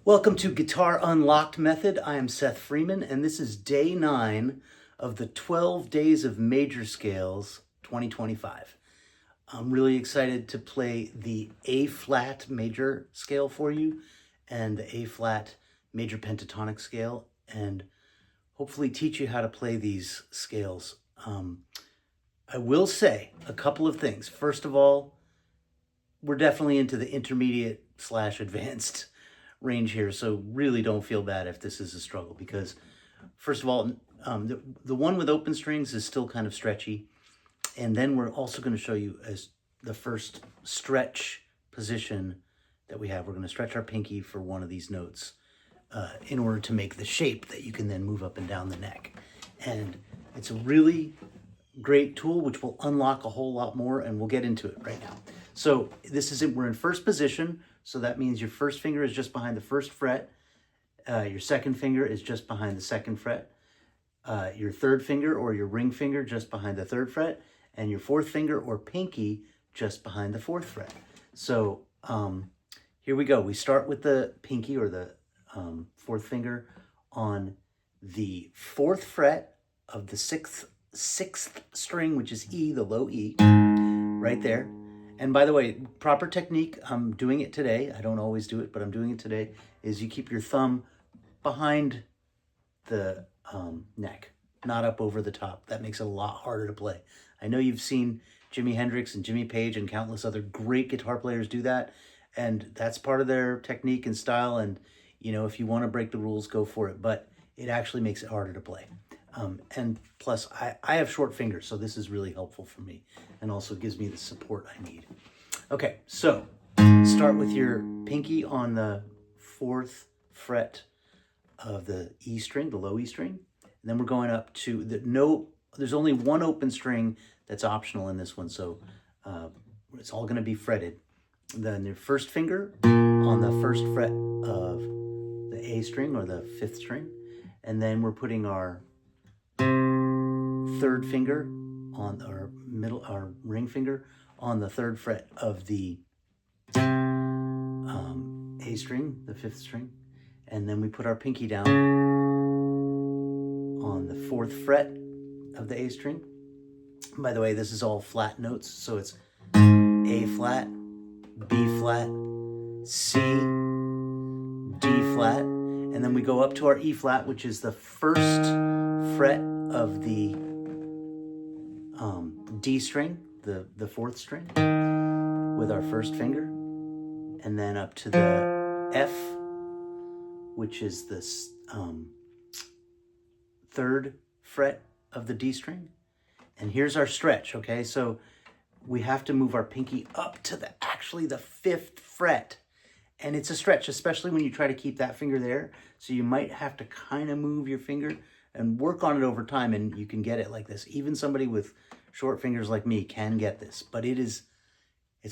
Welcome to Guitar Unlocked Method. I am Seth Freeman, and this is day 9 of the 12 Days of Major Scales 2025. I'm really excited to play the A-flat major scale for you and the A-flat major pentatonic scale, and hopefully teach you how to play these scales. I will say a couple of things. First of all, we're definitely into the intermediate/advanced range here, so really don't feel bad if this is a struggle, because first of all, the one with open strings is still kind of stretchy, and then we're also going to show you as the first stretch position that we have. We're going to stretch our pinky for one of these notes in order to make the shape that you can then move up and down the neck. And it's a really great tool which will unlock a whole lot more, and we'll get into it right now. So this is it. We're in first position, so that means your first finger is just behind the first fret, your second finger is just behind the second fret, your third finger or your ring finger just behind the third fret, and your fourth finger or pinky just behind the fourth fret. So here we go. We start with the pinky or the fourth finger on the fourth fret of the sixth string, which is E, the low E, right there. And by the way, proper technique, I'm doing it today. I don't always do it, but I'm doing it today, is you keep your thumb behind the neck, not up over the top. That makes it a lot harder to play. I know you've seen Jimi Hendrix and Jimmy Page and countless other great guitar players do that, and that's part of their technique and style, and you know, if you want to break the rules, go for it, but it actually makes it harder to play. And plus, I have short fingers, so this is really helpful for me and also gives me the support I need. Okay, so start with your pinky on the fourth fret of the E string, the low E string. And then we're going up to the note. There's only one open string that's optional in this one, so it's all going to be fretted. Then your first finger on the first fret of the A string or the fifth string. And then we're putting our third finger on our ring finger on the third fret of the A string, the fifth string, and then we put our pinky down on the fourth fret of the A string. By the way, this is all flat notes, so it's A flat, B flat, C, D flat, and then we go up to our E flat, which is the first fret of the D string, the fourth string, with our first finger, and then up to the F, which is the third fret of the D string. And here's our stretch, okay? So we have to move our pinky up to the fifth fret. And it's a stretch, especially when you try to keep that finger there. So you might have to kind of move your finger and work on it over time, and you can get it like this. Even somebody with short fingers like me can get this, but it's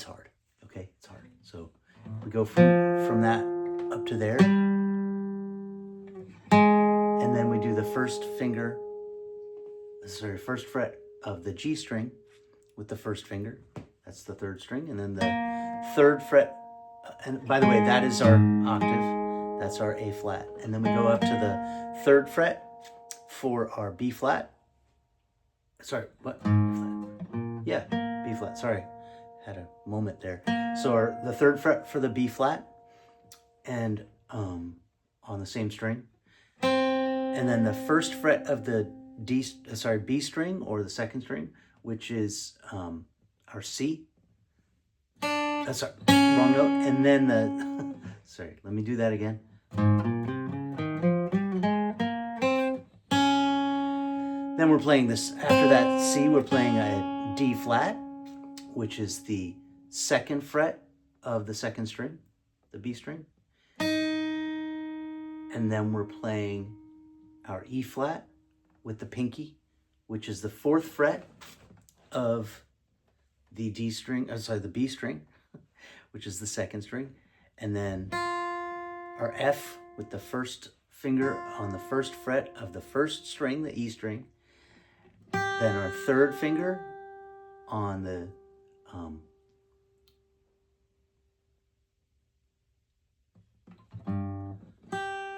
hard, okay? It's hard. So we go from that up to there, and then we do the first fret of the G string with the first finger. That's the third string, and then the third fret, and by the way, that is our octave. That's our A flat. And then we go up to the third fret for our B flat. Sorry, what? B flat. Yeah, B flat, sorry. Had a moment there. So the third fret for the B flat, and on the same string. And then the first fret of the B string or the second string, which is our C. Sorry, wrong note. And then sorry, let me do that again. Then we're playing this, after that C, we're playing a D flat, which is the second fret of the second string, the B string. And then we're playing our E flat with the pinky, which is the fourth fret of the D string, the B string, which is the second string. And then our F with the first finger on the first fret of the first string, the E string. Then our third finger on the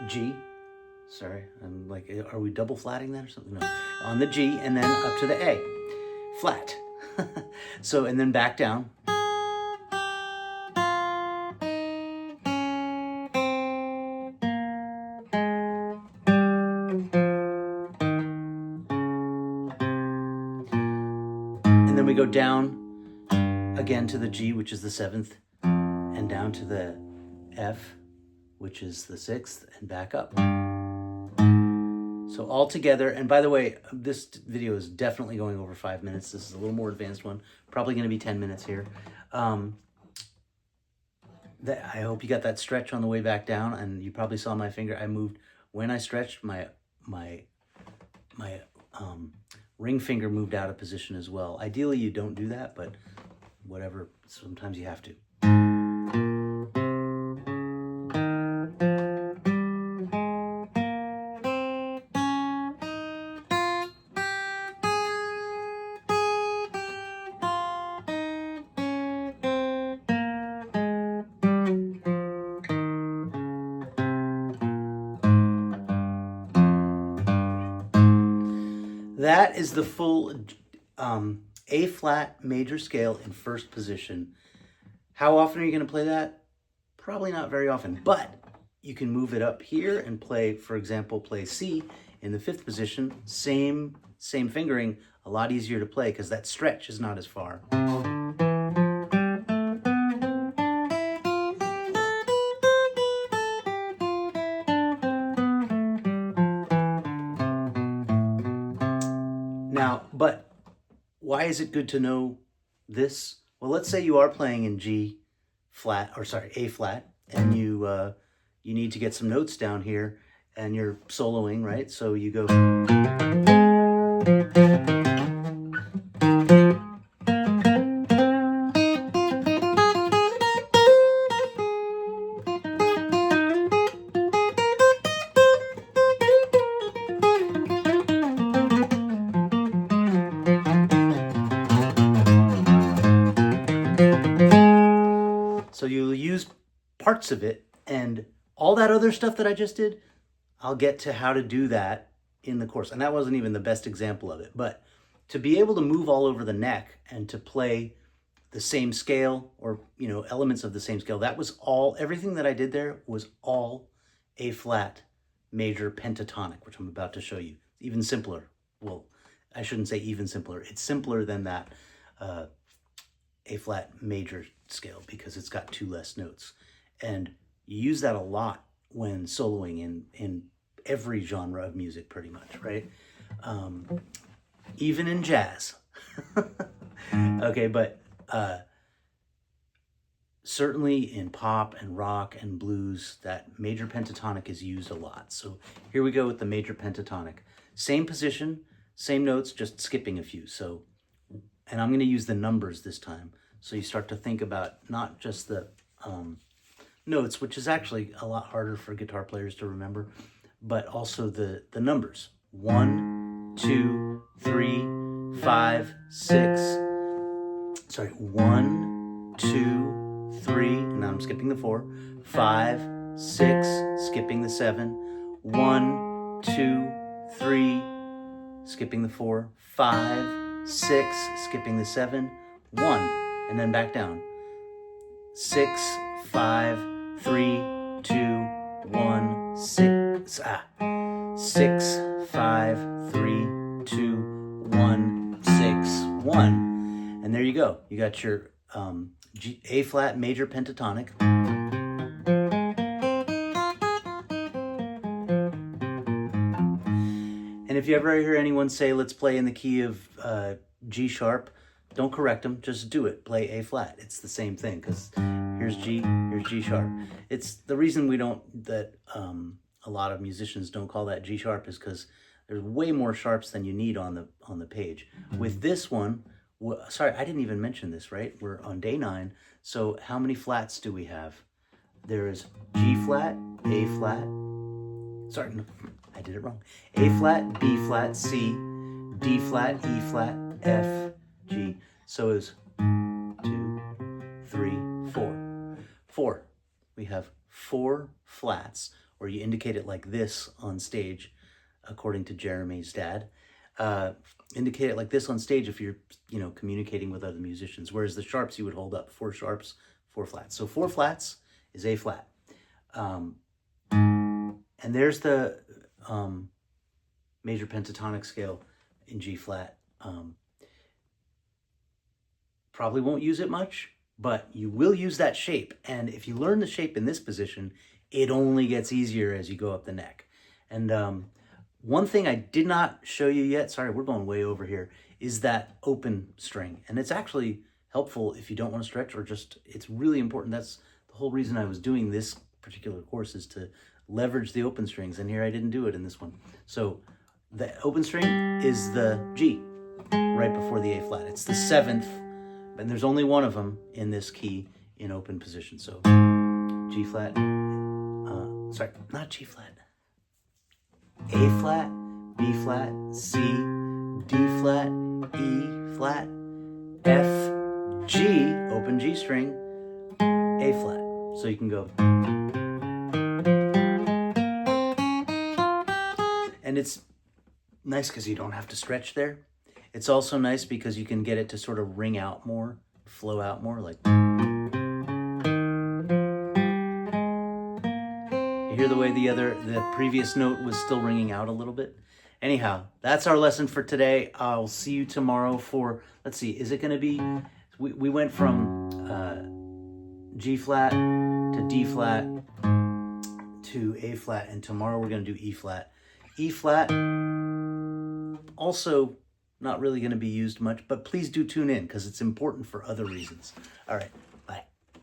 G. Sorry, I'm like, are we double flatting that or something? No. On the G and then up to the A. Flat. So, and then back down. And then we go down again to the G, which is the 7th, and down to the F, which is the 6th, and back up. So all together, and by the way, this video is definitely going over 5 minutes. This is a little more advanced one, probably going to be 10 minutes here. I hope you got that stretch on the way back down, and you probably saw my finger. I moved, when I stretched, my ring finger moved out of position as well. Ideally, you don't do that, but whatever, sometimes you have to. That is the full A flat major scale in first position. How often are you going to play that? Probably not very often, but you can move it up here and play, for example, play C in the 5th position. Same fingering, a lot easier to play because that stretch is not as far. Now, but why is it good to know this? Well, let's say you are playing in G flat, or sorry, A flat, and you need to get some notes down here, and you're soloing, right? So you go. So you'll use parts of it, and all that other stuff that I just did, I'll get to how to do that in the course. And that wasn't even the best example of it, but to be able to move all over the neck and to play the same scale, or, you know, elements of the same scale, that was all, everything that I did there was all A flat major pentatonic, which I'm about to show you. Even simpler. Well, I shouldn't say even simpler. It's simpler than that A flat major scale because it's got 2 less notes. And you use that a lot when soloing in every genre of music, pretty much, right? Even in jazz. Okay, but certainly in pop and rock and blues, that major pentatonic is used a lot. So here we go with the major pentatonic. Same position, same notes, just skipping a few. So, and I'm going to use the numbers this time. So you start to think about not just the notes, which is actually a lot harder for guitar players to remember, but also the numbers. 1, 2, 3, 5, 6. Sorry, 1, 2, 3, and now I'm skipping the 4. 5, 6, skipping the 7. 1, 2, 3, skipping the 4. 5, 6, skipping the 7. 1. And then back down. 6, 5, 3, 2, 1, 6. 6, 5, 3, 2, 1, 6, 1. And there you go. You got your A flat major pentatonic. And if you ever hear anyone say, let's play in the key of G sharp, don't correct them, just do it. Play A flat. It's the same thing, because here's G sharp. It's the reason we don't, that a lot of musicians don't call that G sharp is because there's way more sharps than you need on the page. With this one, sorry, I didn't even mention this, right? We're on day 9. So how many flats do we have? There is G flat, A flat. Sorry, no, I did it wrong. A flat, B flat, C, D flat, E flat, F, G. So is 2, 3, 4. 4. We have 4 flats, or you indicate it like this on stage, according to Jeremy's dad. Indicate it like this on stage if you're, communicating with other musicians, whereas the sharps you would hold up, 4 sharps, 4 flats. So 4 flats is A flat. And there's the major pentatonic scale in G flat. Probably won't use it much, but you will use that shape. And if you learn the shape in this position, it only gets easier as you go up the neck. And one thing I did not show you yet, sorry, we're going way over here, is that open string. And it's actually helpful if you don't want to stretch, or just, it's really important. That's the whole reason I was doing this particular course, is to leverage the open strings. And here I didn't do it in this one. So the open string is the G right before the A flat. It's the 7th, and there's only one of them in this key in open position. So G flat, sorry, not G flat, A flat, B flat, C, D flat, E flat, F, G, open G string, A flat. So you can go. And it's nice because you don't have to stretch there. It's also nice because you can get it to sort of ring out more, flow out more, like. You hear the way the previous note was still ringing out a little bit. Anyhow, that's our lesson for today. I'll see you tomorrow for, let's see, is it going to be, we went from G flat to D flat to A flat, and tomorrow we're going to do E flat. E flat, also not really going to be used much, but please do tune in because it's important for other reasons. All right.